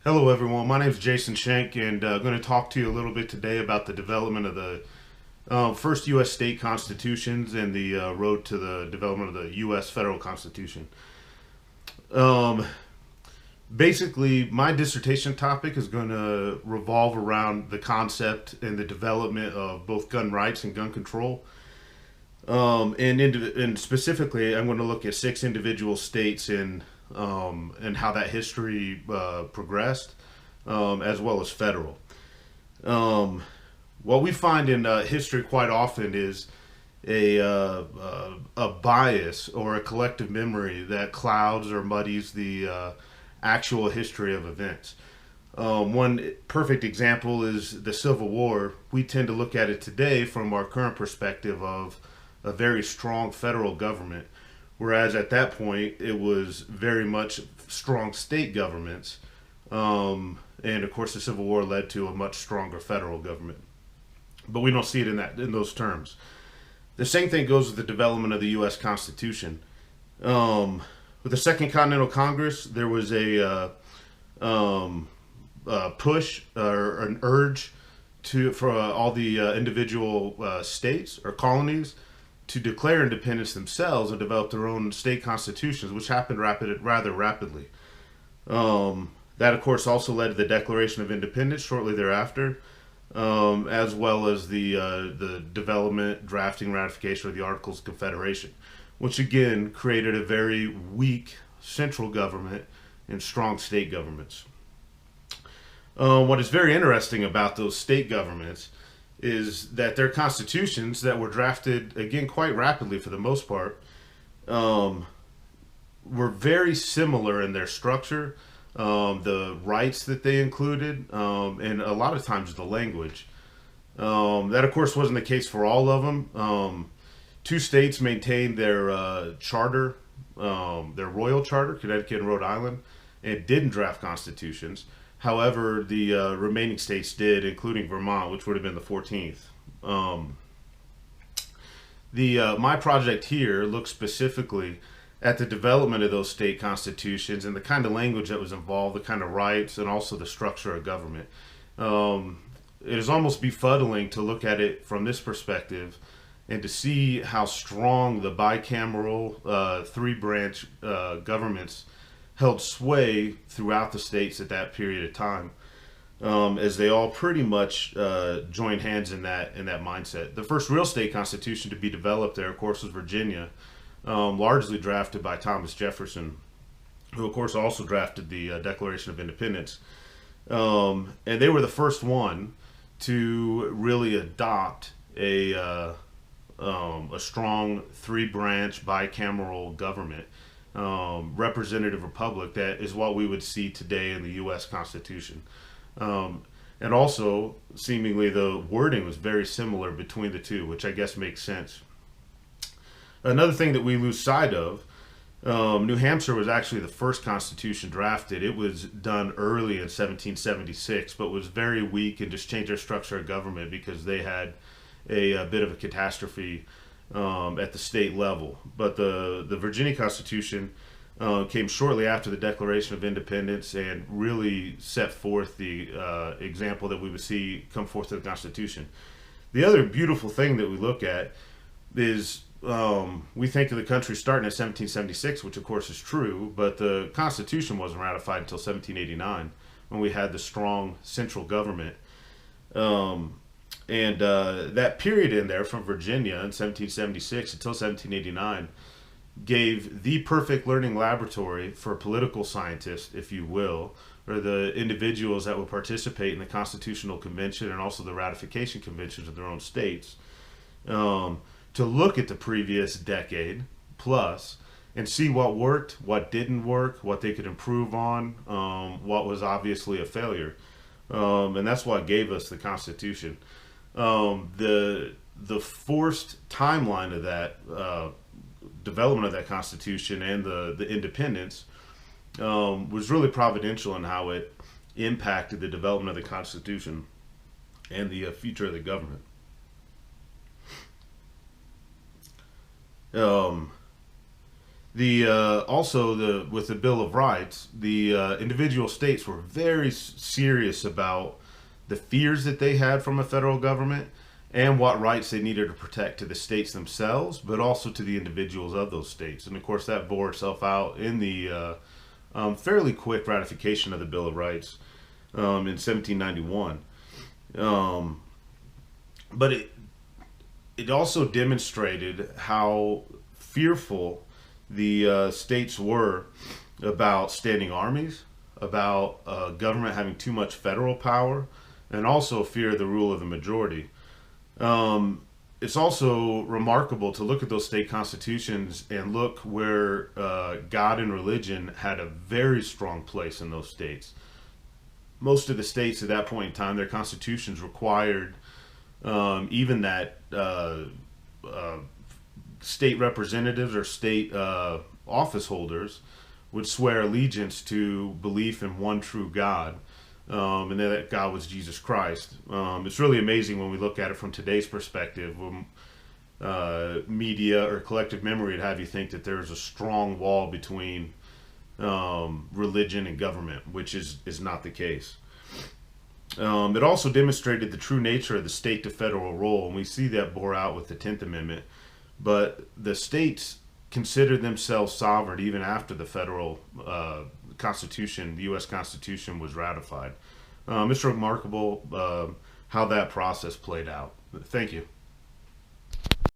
Hello, everyone. My name is Jason Schenk, and I'm going to talk to you a little bit today about the development of the first U.S. state constitutions and the road to the development of the U.S. federal constitution. Um, Basically, my dissertation topic is going to revolve around the concept and the development of both gun rights and gun control. And specifically, I'm going to look at six individual states and how that history progressed, as well as federal. Um, what we find in history quite often is a bias or a collective memory that clouds or muddies the actual history of events. One perfect example is the Civil War. We tend to look at it today from our current perspective of a very strong federal government, whereas at that point it was very much strong state governments. And of course, the Civil War led to a much stronger federal government. But we don't see it in those terms. The same thing goes with the development of the U.S. Constitution. With the Second Continental Congress, there was a push or an urge for all the individual states or colonies to declare independence themselves and develop their own state constitutions, which happened rather rapidly. That, of course, also led to the Declaration of Independence shortly thereafter, as well as the development, drafting, ratification of the Articles of Confederation, which again created a very weak central government and strong state governments. What is very interesting about those state governments is that their constitutions that were drafted, again, quite rapidly for the most part, were very similar in their structure, the rights that they included, and a lot of times the language. That, of course, wasn't the case for all of them. Two states maintained their charter, their royal charter, Connecticut and Rhode Island, and didn't draft constitutions. However, the remaining states did, including Vermont, which would have been the 14th. The my project here looks specifically at the development of those state constitutions and the kind of language that was involved, the kind of rights, and also the structure of government. It is almost befuddling to look at it from this perspective and to see how strong the bicameral three-branch governments held sway throughout the states at that period of time, as they all pretty much joined hands in that mindset. The first real state constitution to be developed there, of course, was Virginia, largely drafted by Thomas Jefferson, who, of course, also drafted the Declaration of Independence. And they were the first one to really adopt a strong three-branch bicameral government, representative republic that is what we would see today in the U.S. Constitution. And also, seemingly, the wording was very similar between the two, which I guess makes sense. Another thing that we lose sight of, New Hampshire was actually the first constitution drafted. It was done early in 1776, but was very weak and just changed their structure of government because they had a bit of a catastrophe at the state level. But the Virginia Constitution came shortly after the Declaration of Independence and really set forth the example that we would see come forth to the Constitution. The other beautiful thing that we look at is we think of the country starting in 1776, which of course is true, but the Constitution wasn't ratified until 1789 when we had the strong central government. And that period in there from Virginia in 1776 until 1789 gave the perfect learning laboratory for political scientists, if you will, or the individuals that would participate in the Constitutional Convention and also the ratification conventions of their own states, to look at the previous decade plus and see what worked, what didn't work, what they could improve on, what was obviously a failure. And that's what gave us the Constitution. The forced timeline of that development of that Constitution and the independence was really providential in how it impacted the development of the Constitution and the future of the government. The also the with the Bill of Rights, the individual states were very serious about the fears that they had from a federal government and what rights they needed to protect to the states themselves, but also to the individuals of those states. And of course, that bore itself out in the fairly quick ratification of the Bill of Rights in 1791. Um, but it also demonstrated how fearful the states were about standing armies, about government having too much federal power, and also fear of the rule of the majority. It's also remarkable to look at those state constitutions and look where God and religion had a very strong place in those states. Most of the states at that point in time, their constitutions required even that state representatives or state office holders would swear allegiance to belief in one true God, and that God was Jesus Christ. It's really amazing when we look at it from today's perspective. When media or collective memory would have you think that there's a strong wall between religion and government, which is not the case. It also demonstrated the true nature of the state to federal role, and we see that bore out with the 10th Amendment. But the states considered themselves sovereign even after the federal Constitution, the U.S. Constitution, was ratified. It's remarkable how that process played out. Thank you.